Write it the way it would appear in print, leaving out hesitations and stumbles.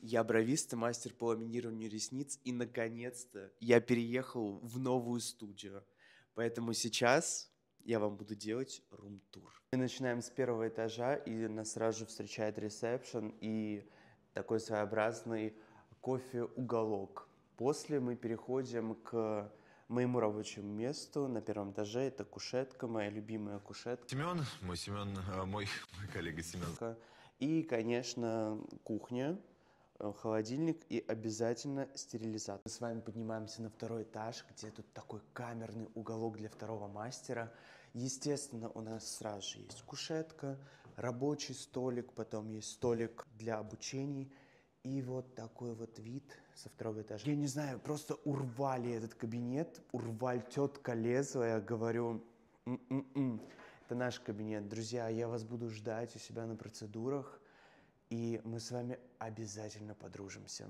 Я бровист и мастер по ламинированию ресниц, и наконец-то я переехал в новую студию. Поэтому сейчас я вам буду делать рум-тур. Мы начинаем с первого этажа, и нас сразу же встречает ресепшн и такой своеобразный кофе-уголок. После мы переходим к моему рабочему месту на первом этаже. Это кушетка, моя любимая кушетка. Мой коллега Семен. И, конечно, кухня, холодильник и обязательно стерилизатор. Мы с вами поднимаемся на второй этаж, где тут такой камерный уголок для второго мастера. Естественно, у нас сразу же есть кушетка, рабочий столик, потом есть столик для обучений. И вот такой вот вид со второго этажа. Я не знаю, просто урвали этот кабинет, урвали тетка лезвая, говорю, это наш кабинет. Друзья, я вас буду ждать у себя на процедурах, и мы с вами обязательно подружимся.